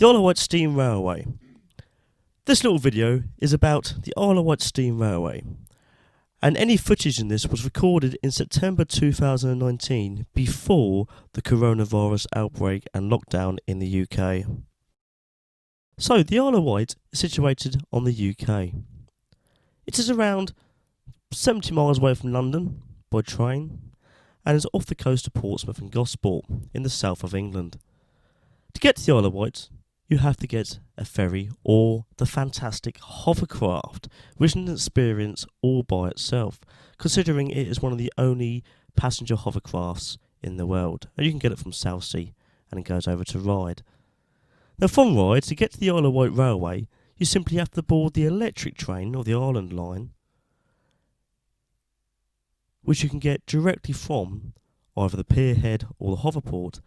The Isle of Wight Steam Railway. This little video is about the Isle of Wight Steam Railway, and any footage in this was recorded in September 2019 before the coronavirus outbreak and lockdown in the UK. So the Isle of Wight is situated on the UK. It is around 70 miles away from London by train and is off the coast of Portsmouth and Gosport in the south of England. To get to the Isle of Wight, you have to get a ferry or the fantastic hovercraft, which is an experience all by itself, considering it is one of the only passenger hovercrafts in the world. And you can get it from Southsea and it goes over to Ryde. Now from Ryde, to get to the Isle of Wight Railway, you simply have to board the electric train or the Island Line, which you can get directly from either the pierhead or the hoverport,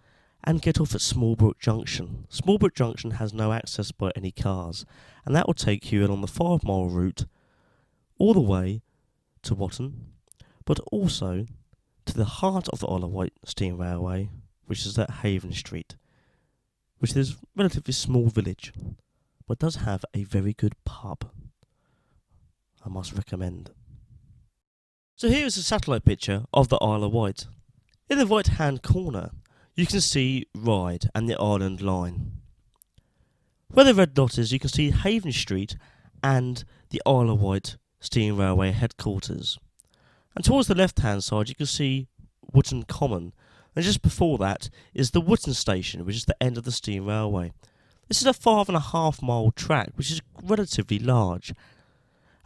and get off at Smallbrook Junction. Smallbrook Junction has no access by any cars, and that will take you along the 5-mile route all the way to Watton, but also to the heart of the Isle of Wight Steam Railway, which is at Haven Street, which is a relatively small village, but does have a very good pub. I must recommend. So here is a satellite picture of the Isle of Wight. In the right hand corner, you can see Ryde and the Island Line. Where the red dot is, you can see Haven Street and the Isle of Wight Steam Railway headquarters. And towards the left hand side, you can see Wootton Common. And just before that is the Wootton Station, which is the end of the steam railway. This is a 5.5-mile track, which is relatively large,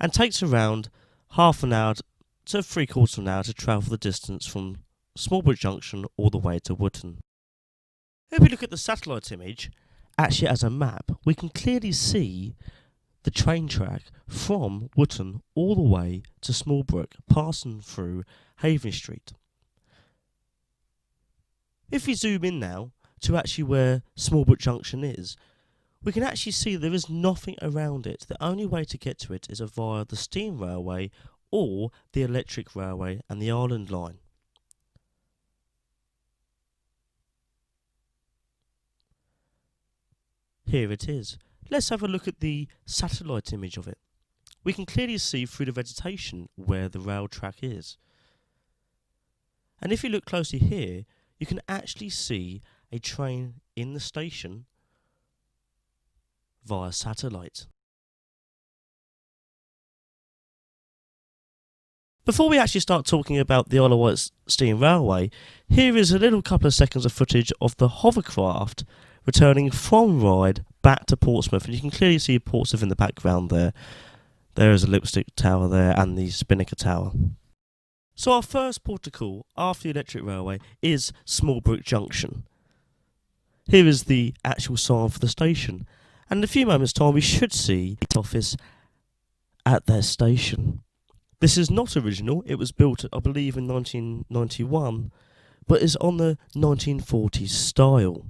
and takes around half an hour to 3/4 of an hour to travel the distance from Smallbrook Junction all the way to Wootton. If we look at the satellite image, actually as a map, we can clearly see the train track from Wootton all the way to Smallbrook, passing through Haven Street. If we zoom in now to actually where Smallbrook Junction is, we can actually see there is nothing around it. The only way to get to it is via the steam railway or the electric railway and the Island Line. Here it is. Let's have a look at the satellite image of it. We can clearly see through the vegetation where the rail track is. And if you look closely here, you can actually see a train in the station via satellite. Before we actually start talking about the Isle of Wight Steam Railway, here is a little couple of seconds of footage of the hovercraft returning from Ryde back to Portsmouth, and you can clearly see Portsmouth in the background there. There is a lipstick tower there and the Spinnaker Tower. So our first port of call after the electric railway is Smallbrook Junction. Here is the actual sign for the station, and in a few moments' time we should see the office at their station. This is not original, it was built I believe in 1991, but is on the 1940s style.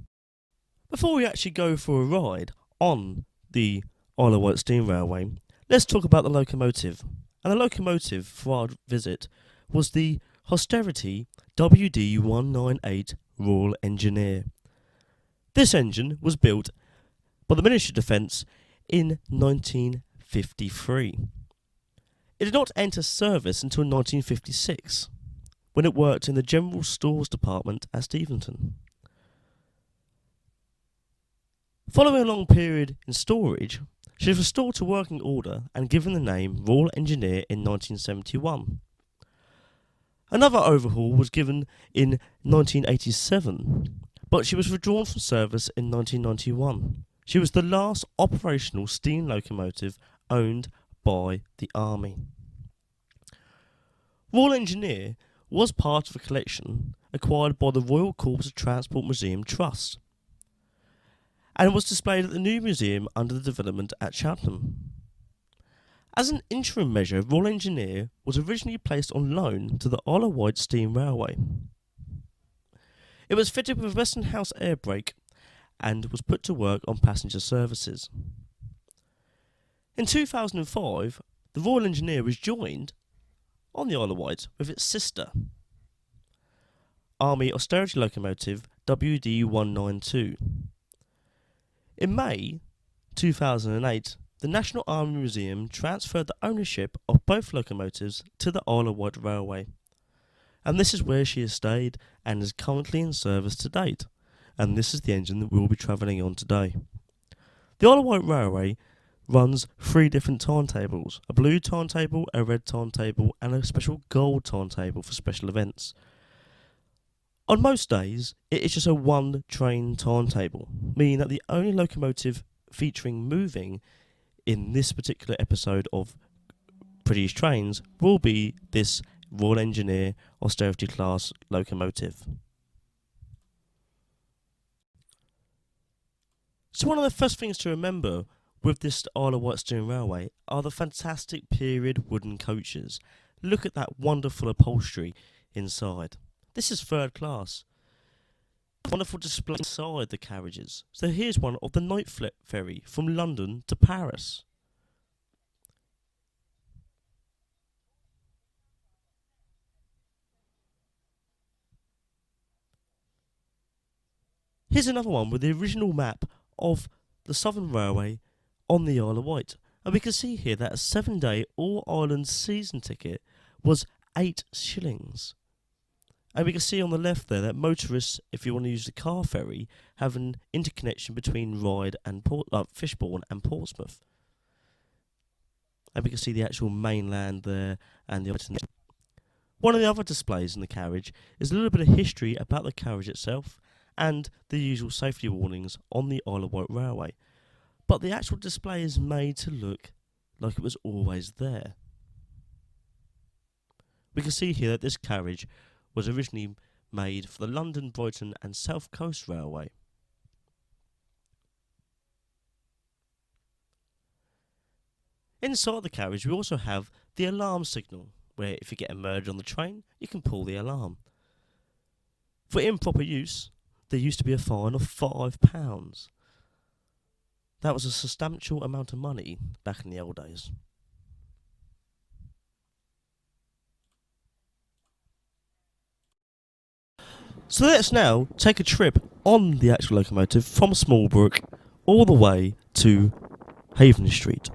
Before we actually go for a ride on the Isle of Wight Steam Railway, let's talk about the locomotive. And the locomotive for our visit was the Austerity WD-198 Royal Engineer. This engine was built by the Ministry of Defence in 1953. It did not enter service until 1956, when it worked in the General Stores Department at Steventon. Following a long period in storage, she was restored to working order and given the name Royal Engineer in 1971. Another overhaul was given in 1987, but she was withdrawn from service in 1991. She was the last operational steam locomotive owned by the Army. Royal Engineer was part of a collection acquired by the Royal Corps of Transport Museum Trust, and was displayed at the new museum under the development at Cheltenham. As an interim measure, Royal Engineer was originally placed on loan to the Isle of Wight Steam Railway. It was fitted with Westonhouse air brake and was put to work on passenger services. In 2005, the Royal Engineer was joined on the Isle of Wight with its sister, Army Austerity locomotive WD-192. In May 2008, the National Army Museum transferred the ownership of both locomotives to the Isle of Wight Railway. And this is where she has stayed and is currently in service to date. And this is the engine that we will be travelling on today. The Isle of Wight Railway runs 3 different timetables: a blue timetable, a red timetable, and a special gold timetable for special events. On most days, it is just a 1-train timetable, meaning that the only locomotive featuring moving in this particular episode of British Trains will be this Royal Engineer Austerity class locomotive. So one of the first things to remember with this Isle of Wight Steam Railway are the fantastic period wooden coaches. Look at that wonderful upholstery inside. This is 3rd class. Wonderful display inside the carriages. So here's one of the night ferry from London to Paris. Here's another one with the original map of the Southern Railway on the Isle of Wight. And we can see here that a 7-day all-island season ticket was 8 shillings. And we can see on the left there that motorists, if you want to use the car ferry, have an interconnection between Ryde and Fishbourne and Portsmouth. And we can see the actual mainland there and the. One of the other displays in the carriage is a little bit of history about the carriage itself and the usual safety warnings on the Isle of Wight Railway. But the actual display is made to look like it was always there. We can see here that this carriage was originally made for the London, Brighton and South Coast Railway. Inside the carriage we also have the alarm signal, where if you get a murder on the train, you can pull the alarm. For improper use, there used to be a fine of £5. That was a substantial amount of money back in the old days. So let's now take a trip on the actual locomotive from Smallbrook all the way to Haven Street.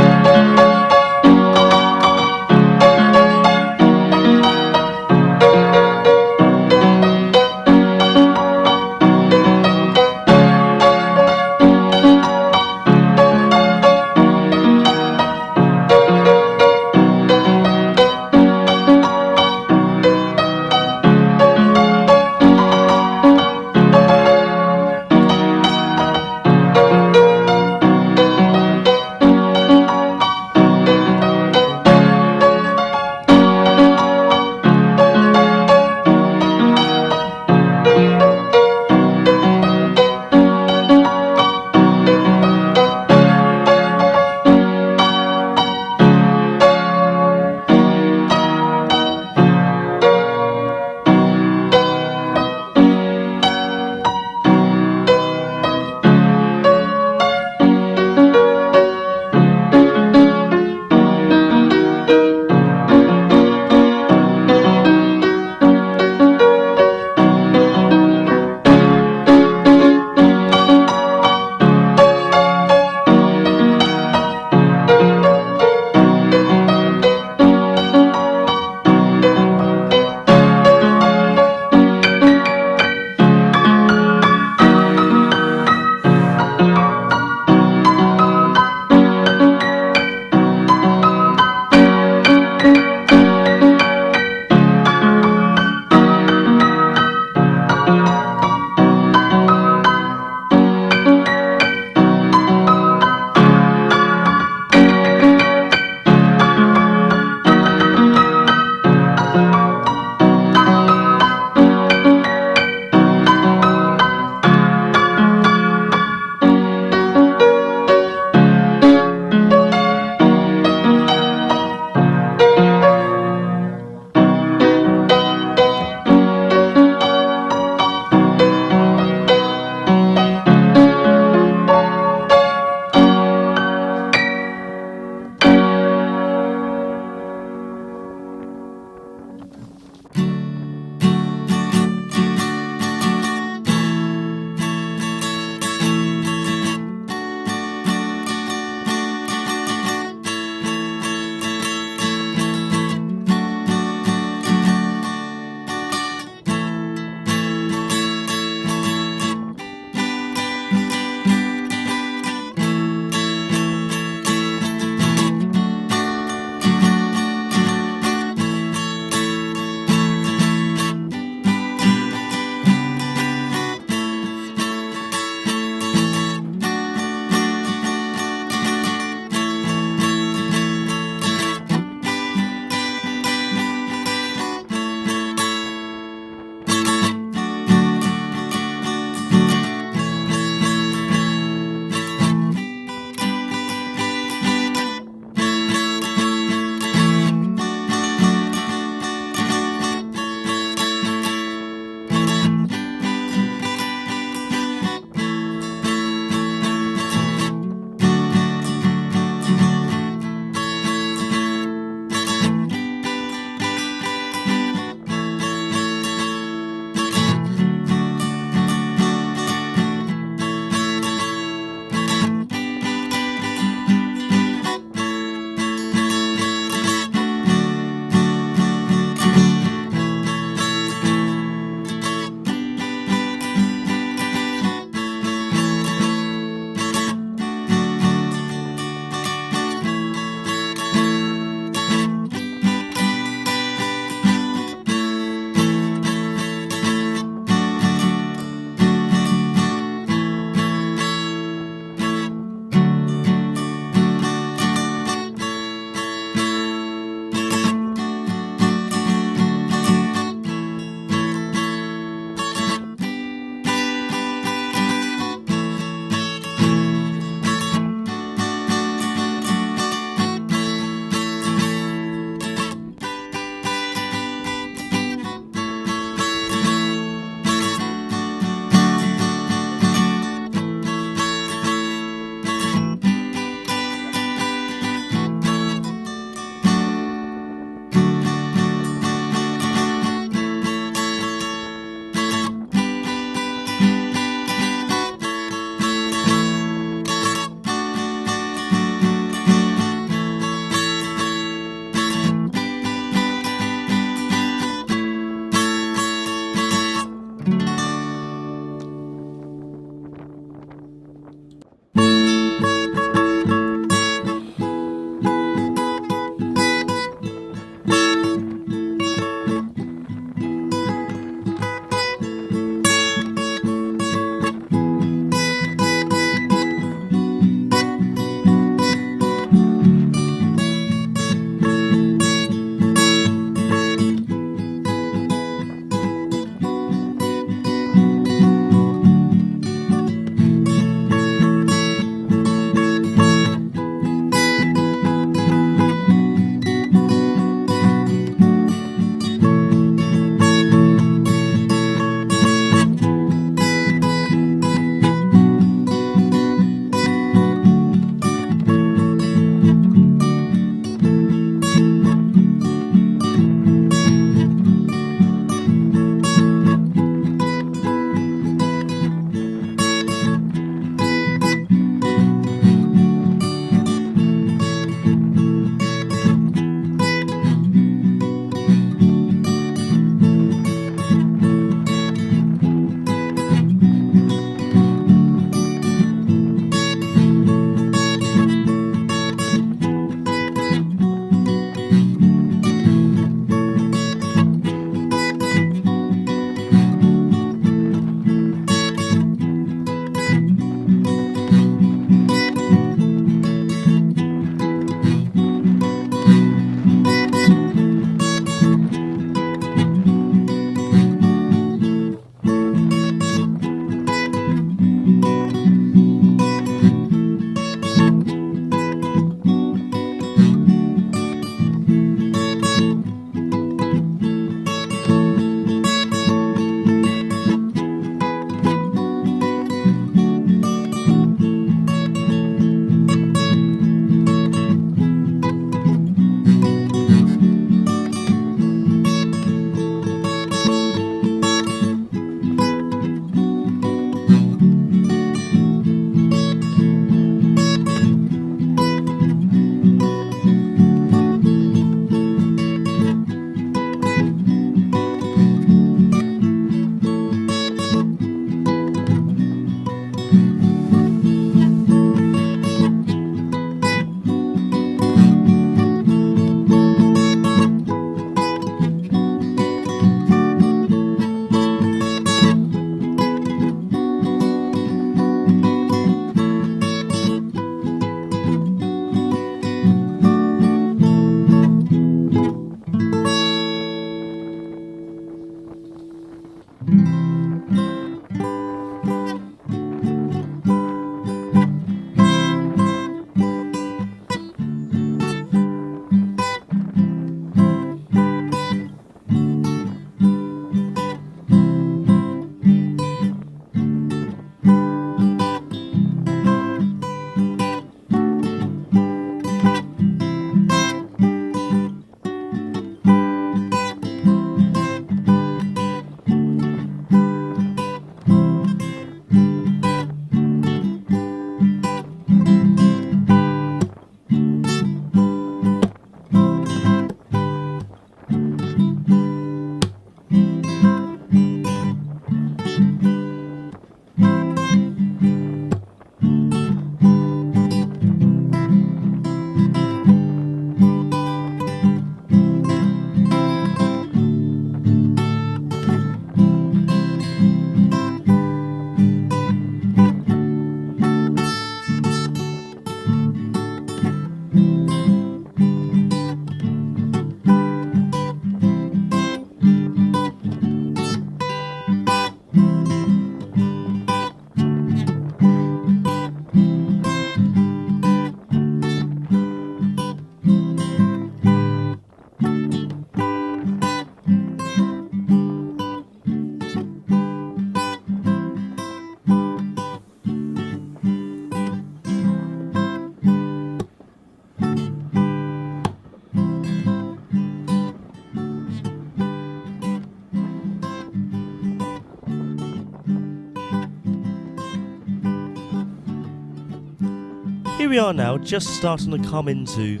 Here we are now, just starting to come into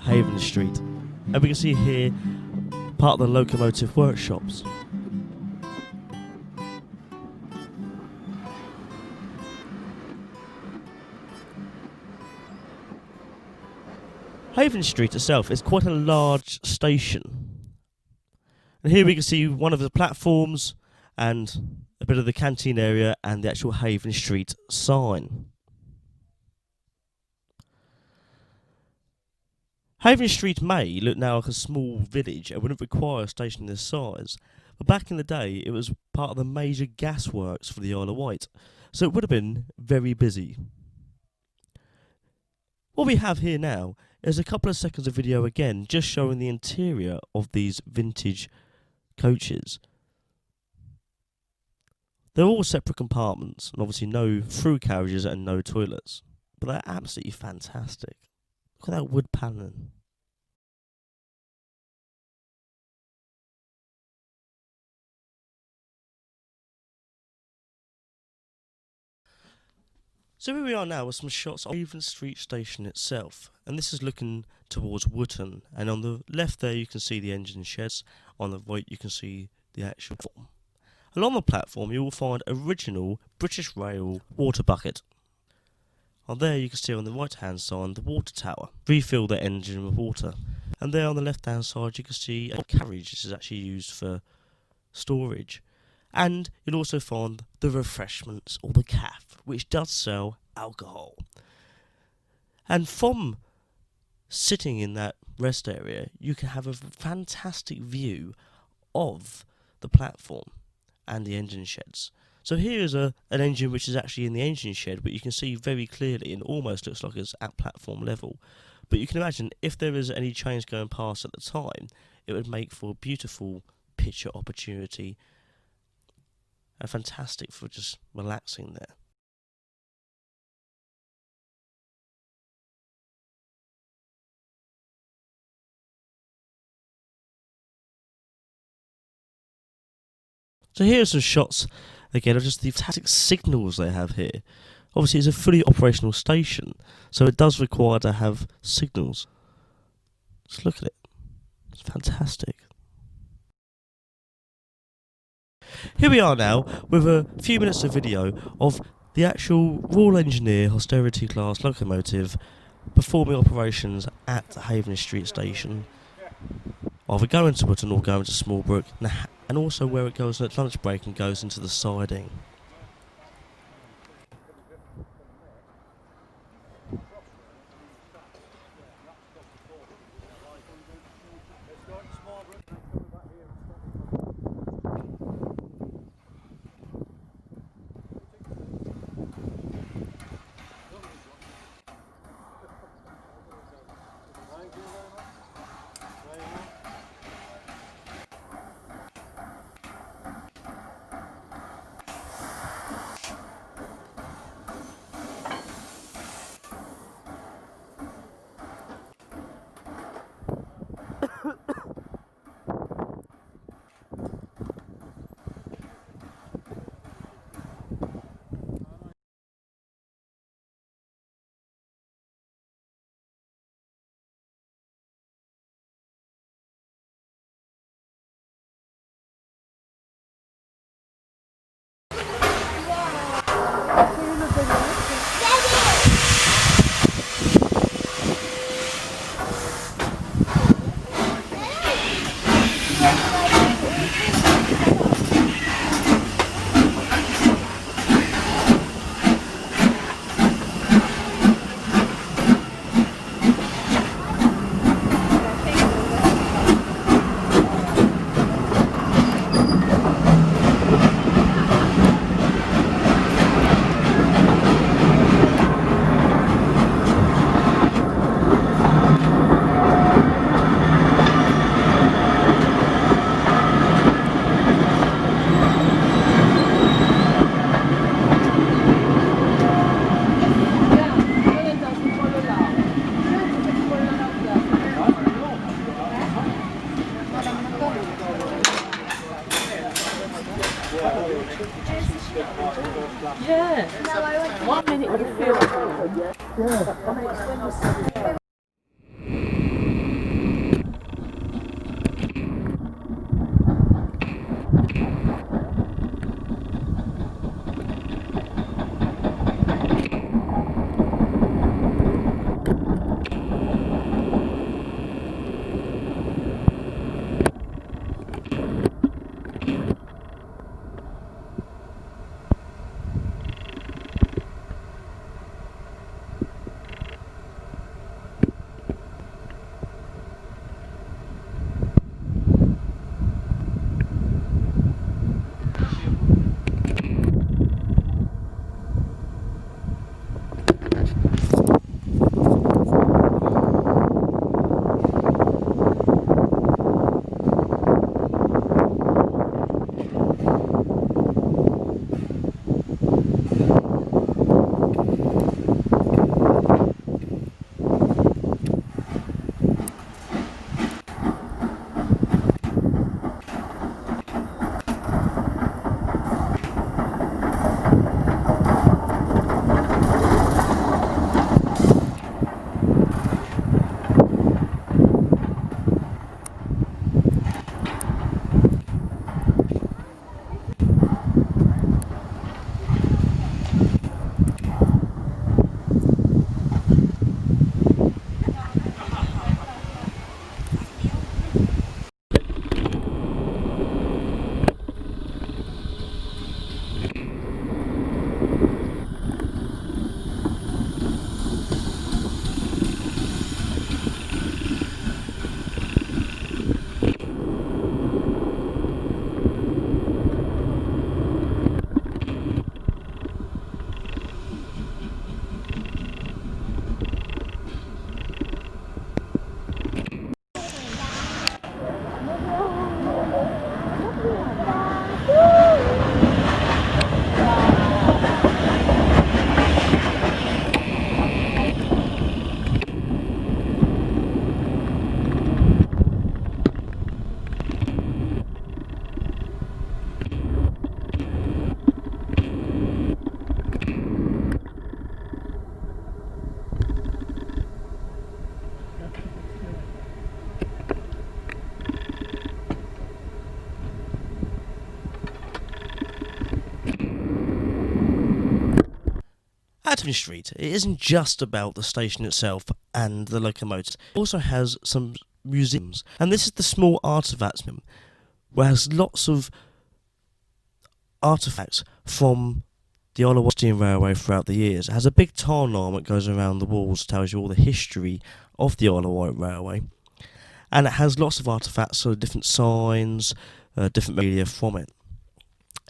Haven Street, and we can see here part of the locomotive workshops. Haven Street itself is quite a large station, and here we can see one of the platforms and a bit of the canteen area and the actual Haven Street sign. Haven Street may look now like a small village and wouldn't require a station this size, but back in the day it was part of the major gasworks for the Isle of Wight, so it would have been very busy. What we have here now is a couple of seconds of video again, just showing the interior of these vintage coaches. They're all separate compartments, and obviously no through carriages and no toilets, but they're absolutely fantastic. Look at that wood paneling. So here we are now with some shots of Haven Street Station itself, and this is looking towards Wootton, and on the left there you can see the engine sheds, on the right you can see the actual platform. Along the platform you will find original British Rail water bucket. On there you can see on the right hand side the water tower, refill the engine with water, and there on the left hand side you can see a carriage which is actually used for storage. And you'll also find the refreshments, or the cafe, which does sell alcohol. And from sitting in that rest area, you can have a fantastic view of the platform and the engine sheds. So here is an engine which is actually in the engine shed, but you can see very clearly, and almost looks like it's at platform level. But you can imagine if there is any trains going past at the time, it would make for a beautiful picture opportunity. And fantastic for just relaxing there. So here are some shots again of just the fantastic signals they have here. Obviously it's a fully operational station, so it does require to have signals. Just look at it. It's fantastic. Here we are now with a few minutes of video of the actual Royal Engineer Austerity class locomotive performing operations at the Haven Street Station, either going to Wootton or going to Smallbrook, and also where it goes at lunch break and goes into the siding. chair. No, I went 1 minute with a feel. Yeah. Atherton Street, it isn't just about the station itself and the locomotives. It also has some museums, and this is the Small Artefacts Museum, where it has lots of artefacts from the Wight Steam Railway throughout the years. It has a big tarn arm that goes around the walls, tells you all the history of the Wight Railway, and it has lots of artefacts, so different signs, different media from it.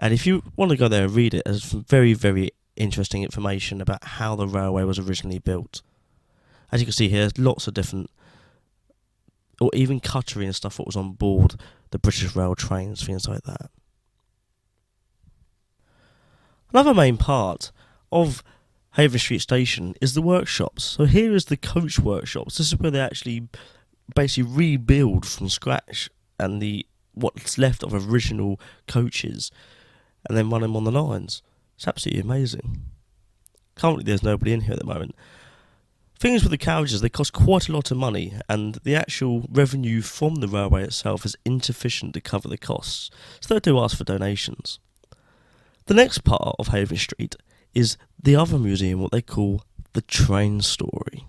And if you want to go there and read it, there's some very, very interesting information about how the railway was originally built. As you can see here, there's lots of different, or even cutlery and stuff that was on board the British Rail trains, things like that. Another main part of Haven Street Station is the workshops. So here is the coach workshops. This is where they actually basically rebuild from scratch and the what's left of original coaches and then run them on the lines. It's absolutely amazing. Currently there's nobody in here at the moment. Things with the carriages, they cost quite a lot of money, and the actual revenue from the railway itself is insufficient to cover the costs, so they do ask for donations. The next part of Haven Street is the other museum, what they call the Train Story.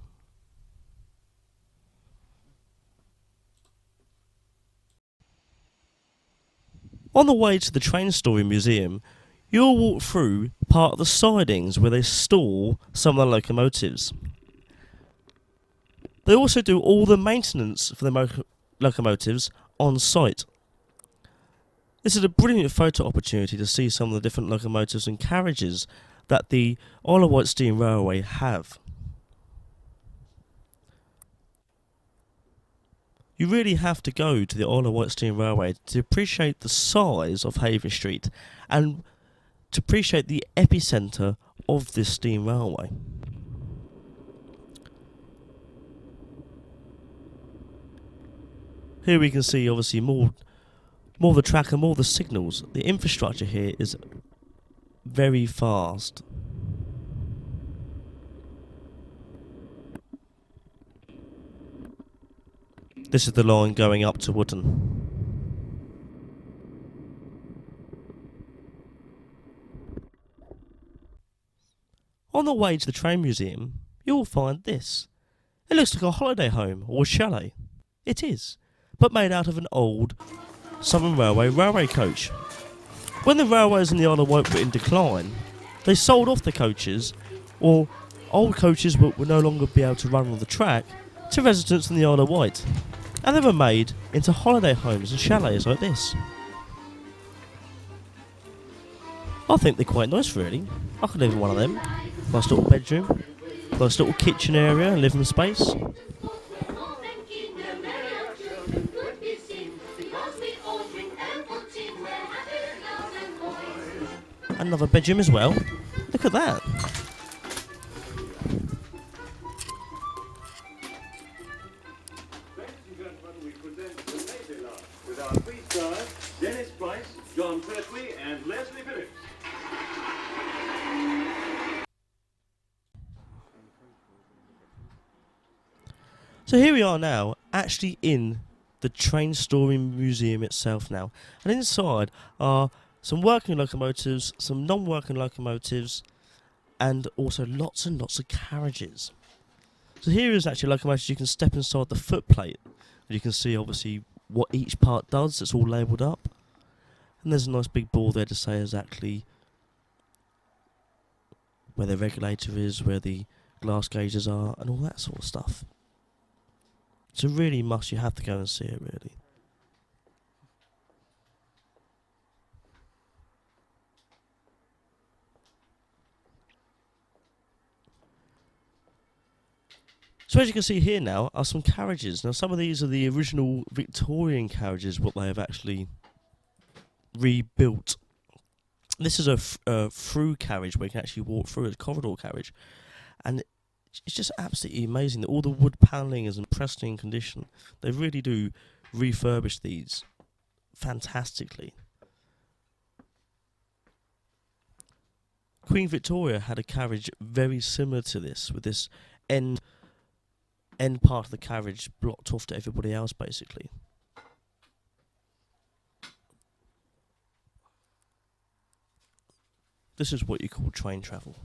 On the way to the Train Story Museum, you'll walk through part of the sidings where they store some of the locomotives. They also do all the maintenance for the locomotives on site. This is a brilliant photo opportunity to see some of the different locomotives and carriages that the Wight Steam Railway have. You really have to go to the Wight Steam Railway to appreciate the size of Haven Street and to appreciate the epicentre of this steam railway. Here we can see obviously more of the track and more of the signals. The infrastructure here is very fast. This is the line going up to Wootton. On the way to the train museum, you'll find this. It looks like a holiday home or a chalet. It is, but made out of an old Southern Railway coach. When the railways in the Isle of Wight were in decline, they sold off the coaches, or old coaches would no longer be able to run on the track, to residents in the Isle of Wight, and they were made into holiday homes and chalets like this. I think they're quite nice, really. I could live in one of them. Nice little bedroom, nice little kitchen area and living space. Another bedroom as well. Look at that. With our three stars, Dennis Price, John Pertwee and Leslie Phillips. So here we are now, actually in the train storing museum itself now. And inside are some working locomotives, some non-working locomotives, and also lots and lots of carriages. So here is actually a locomotive. You can step inside the footplate. You can see obviously what each part does. It's all labelled up. And there's a nice big board there to say exactly where the regulator is, where the glass gauges are, and all that sort of stuff. It's a really must. You have to go and see it, really. So as you can see here now are some carriages. Now some of these are the original Victorian carriages, what they have actually rebuilt. This is a through carriage where you can actually walk through. It's a corridor carriage. And it's just absolutely amazing that all the wood panelling is in pristine condition. They really do refurbish these fantastically. Queen Victoria had a carriage very similar to this, with this end part of the carriage blocked off to everybody else, basically. This is what you call train travel.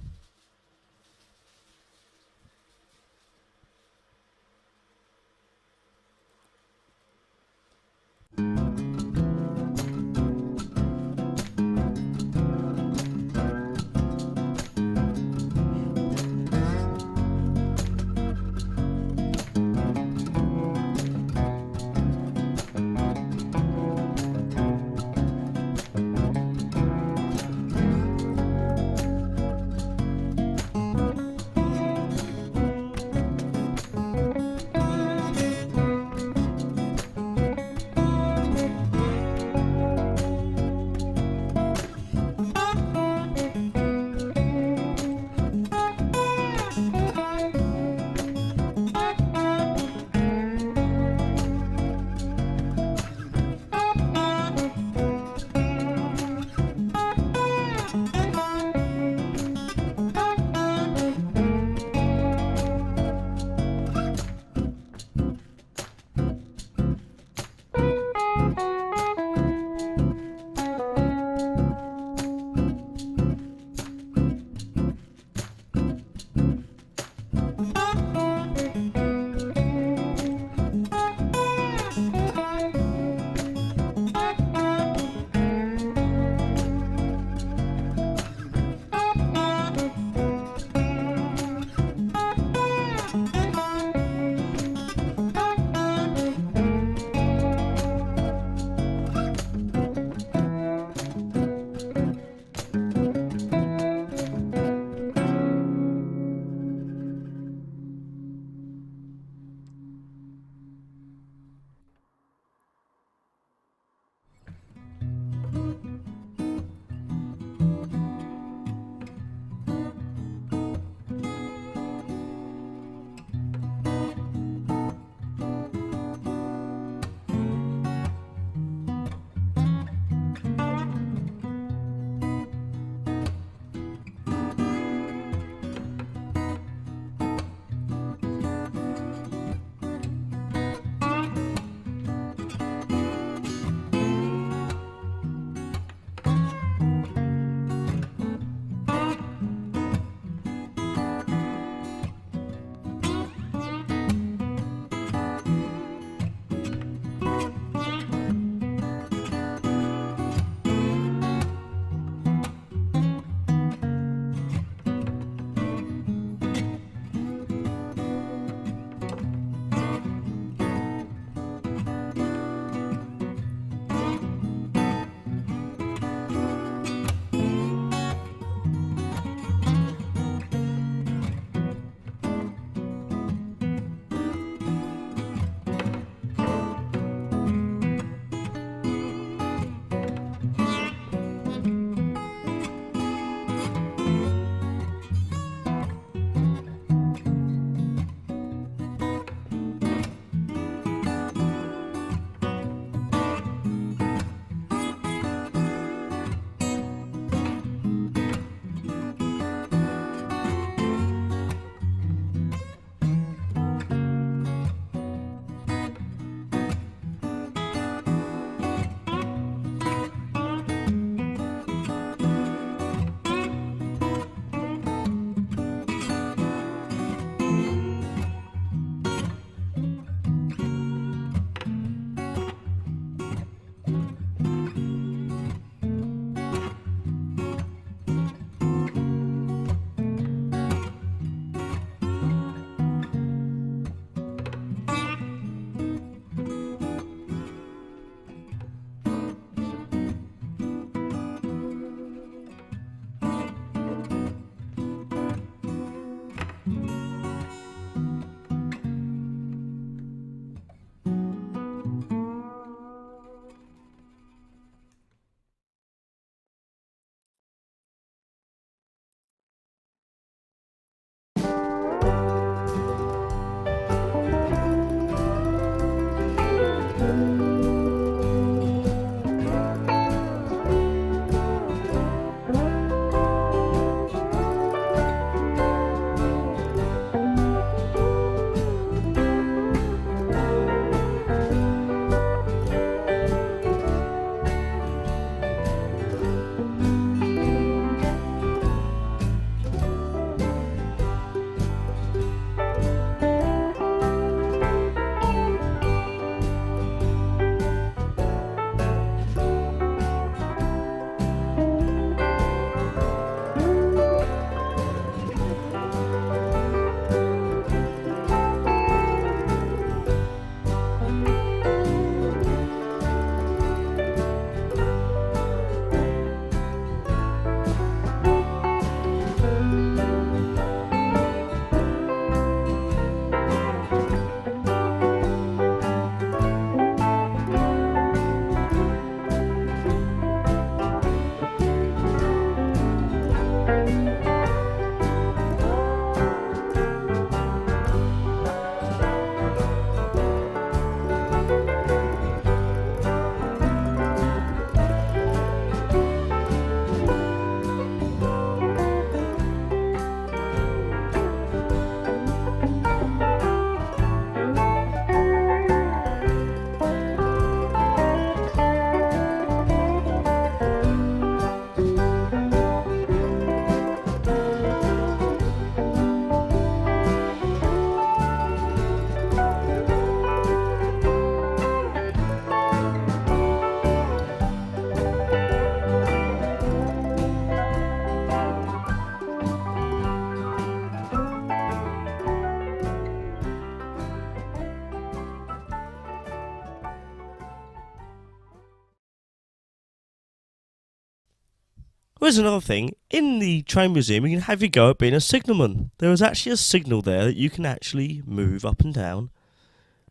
Here's another thing. In the train museum, you can have your go at being a signalman. There is actually a signal there that you can actually move up and down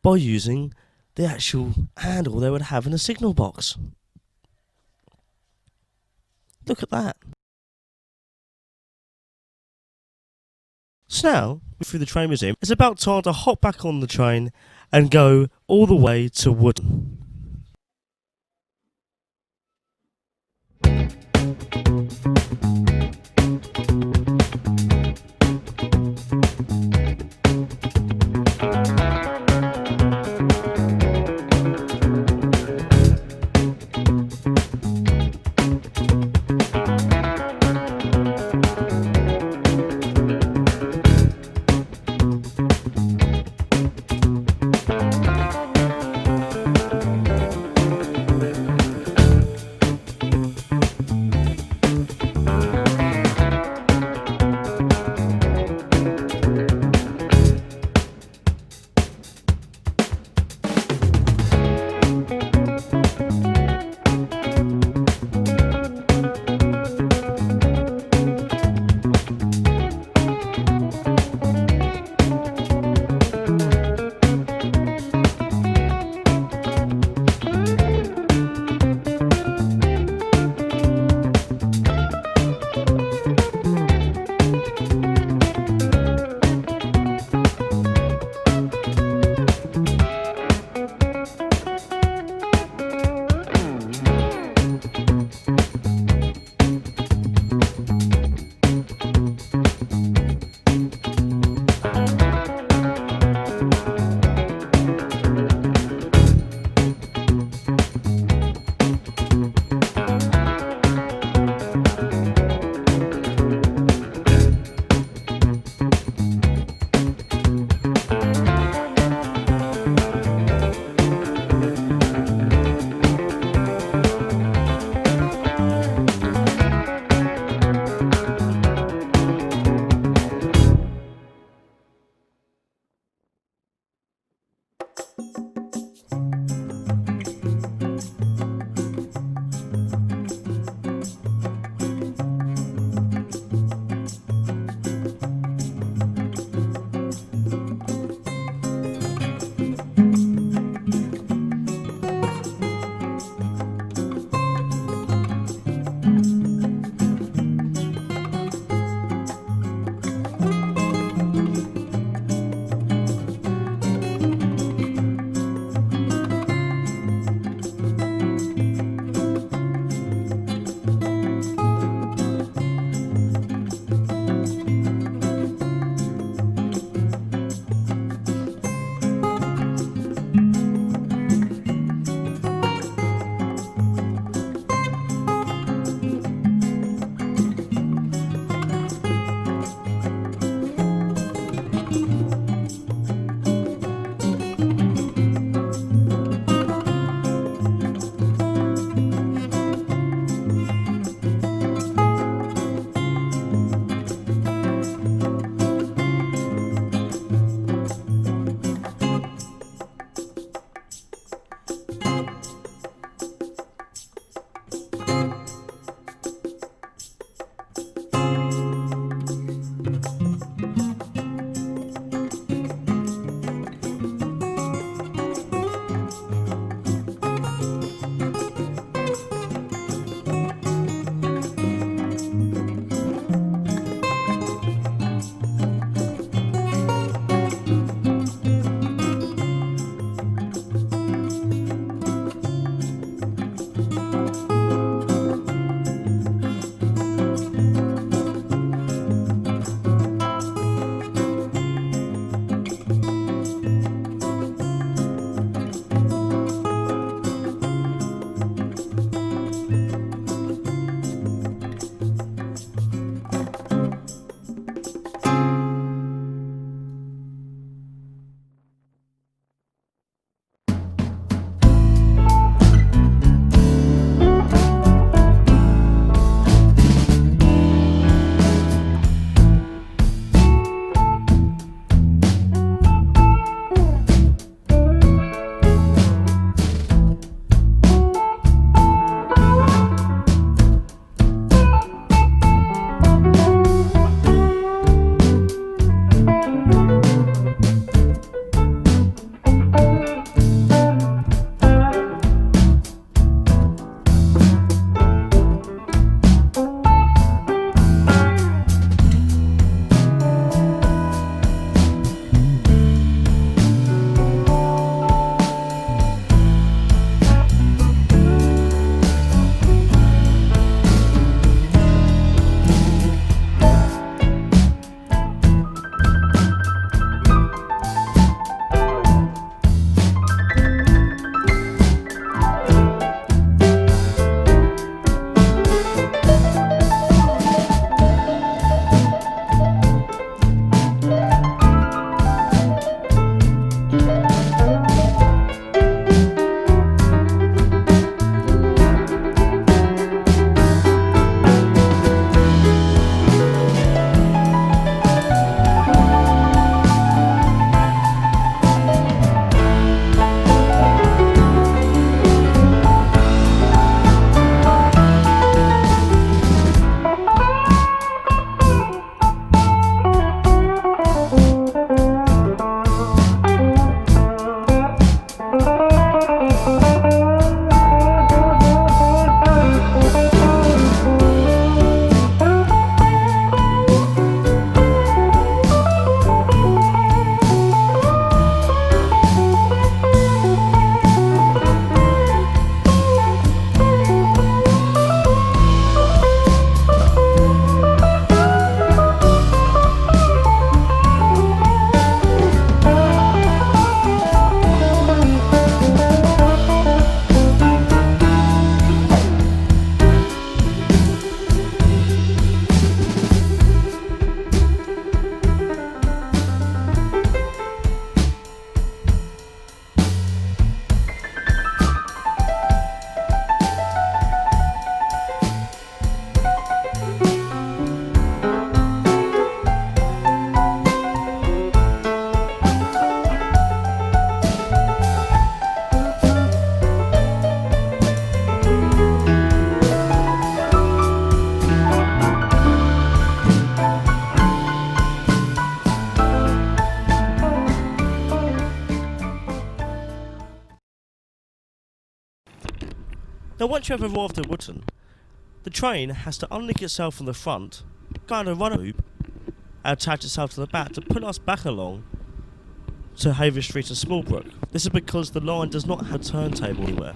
by using the actual handle they would have in a signal box. Look at that. So now, through the train museum, it's about time to hop back on the train and go all the way to Woodton. Now once you have arrived at Wootton, the train has to unlink itself from the front, go on a run loop, and attach itself to the back to pull us back along to Haven Street and Smallbrook. This is because the line does not have a turntable anywhere.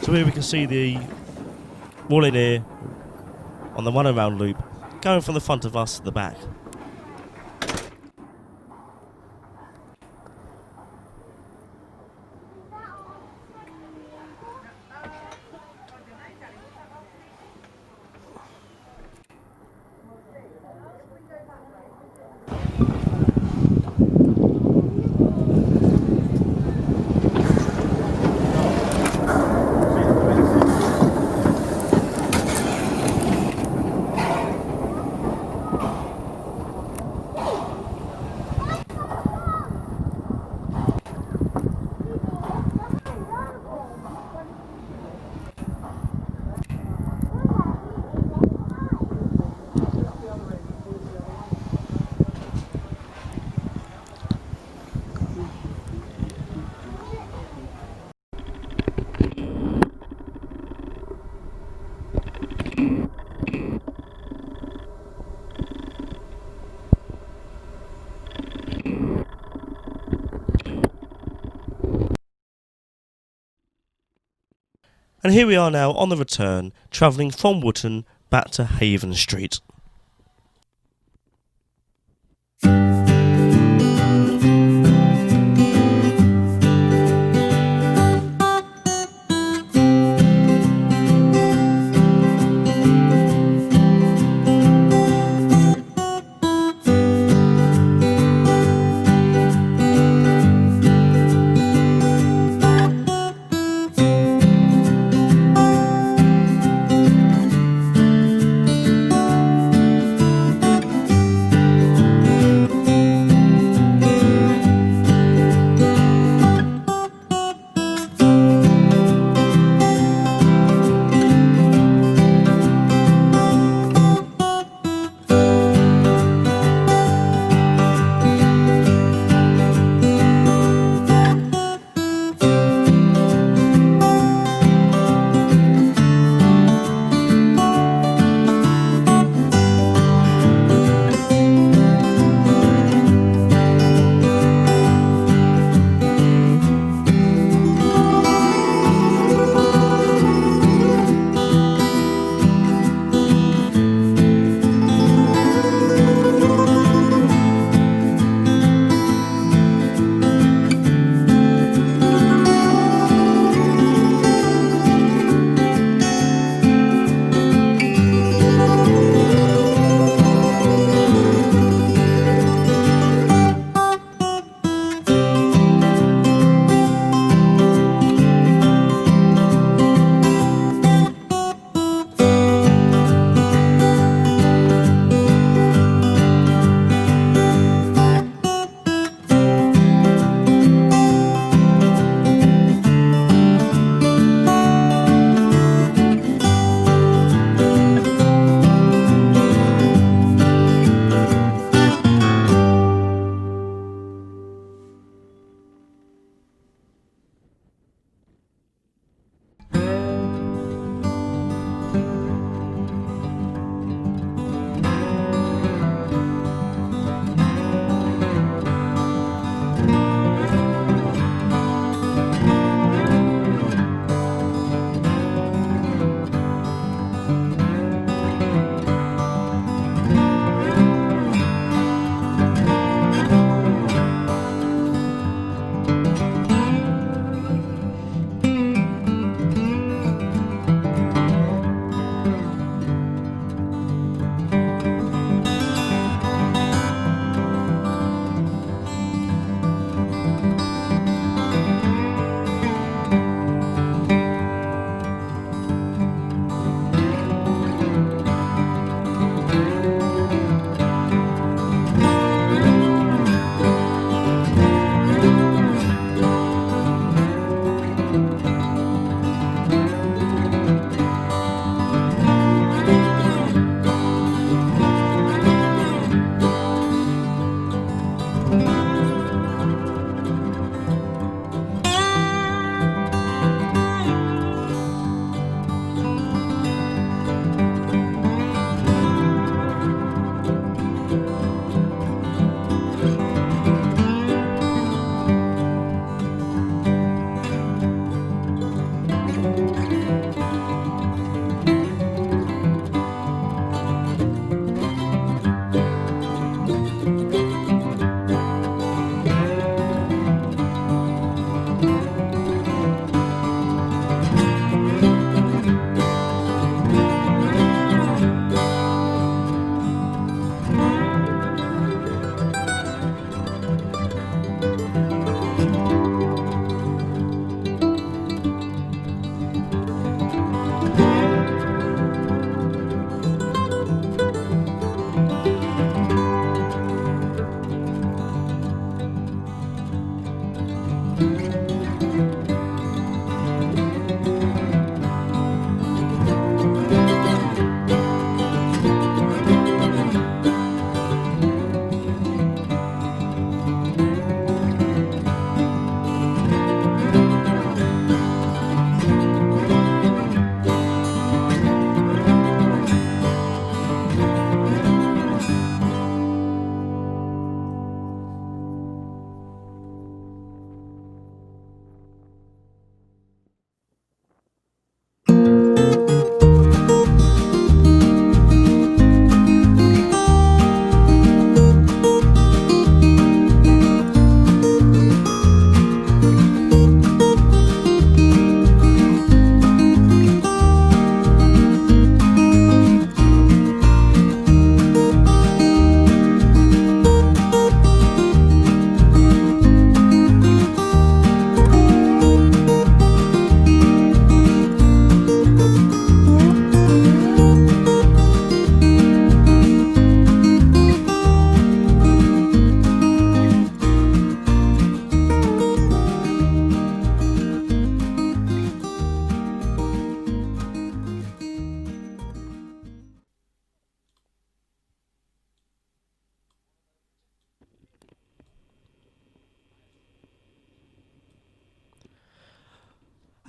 So here we can see the Wallineer on the runaround loop going from the front of us to the back. And here we are now on the return, travelling from Wootton back to Haven Street.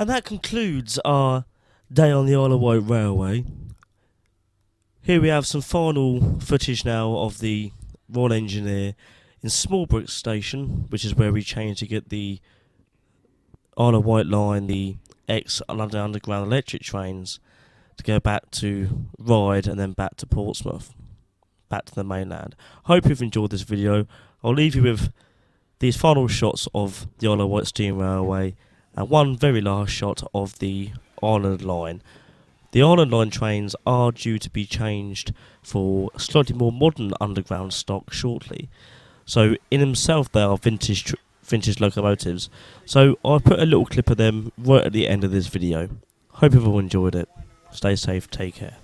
And that concludes our day on the Isle of Wight Railway. Here we have some final footage now of the Royal Engineer in Smallbrook Station, which is where we changed to get the Isle of Wight line, the ex-London Underground electric trains, to go back to Ryde and then back to Portsmouth, back to the mainland. Hope you've enjoyed this video. I'll leave you with these final shots of the Isle of Wight Steam Railway and one very last shot of the Island Line. The Island Line trains are due to be changed for slightly more modern underground stock shortly. So in themselves they are vintage locomotives. So I'll put a little clip of them right at the end of this video. Hope you've all enjoyed it. Stay safe, take care.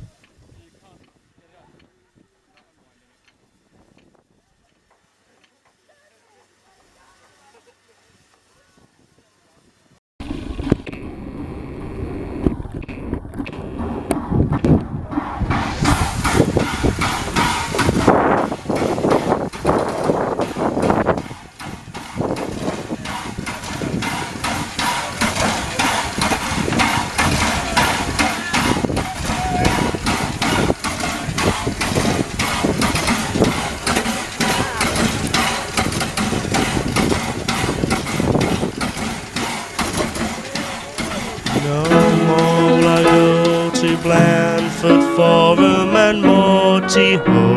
No more will I go to Blandford Forum and Morty Ho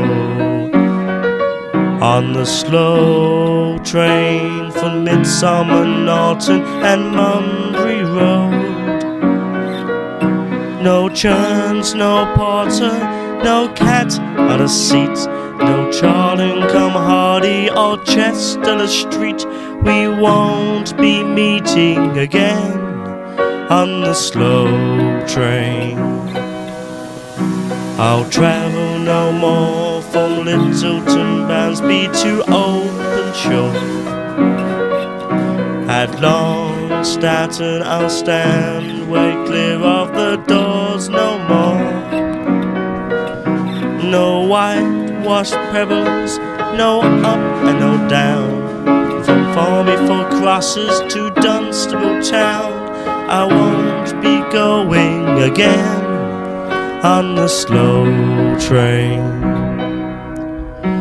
on the slow train for Midsummer Norton and Mumbury Road. No churns, no porter, no cat on a seat, no Charling come Hardy or Chester Street. We won't be meeting again on the slow train. I'll travel no more from Littleton Bansby to Openshaw. At Long Staton I'll stand way clear of the doors no more. No whitewashed pebbles, no up and no down, from Farmy for Crosses to Dunstable Town. I won't be going again on the slow train.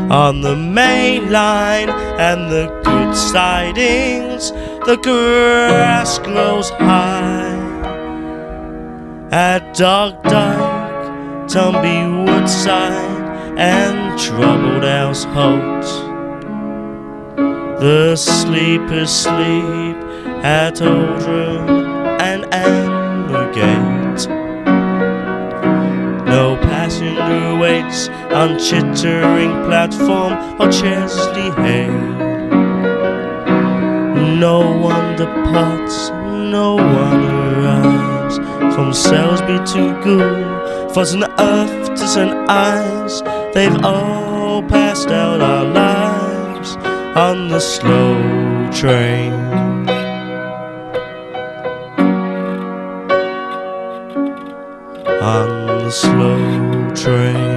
On the main line and the good sidings, the grass grows high. At Dog Dyke, Tumby Woodside and Troubled House Holt, the sleepers sleep at Oldham and Ambergate. No passenger waits on Chittering Platform or Chesley Hay. No one departs, no one arrives from Salisbury to Goole, for St. Earth to St. Ives. They've all passed out our lives on the slow train. On the slow train.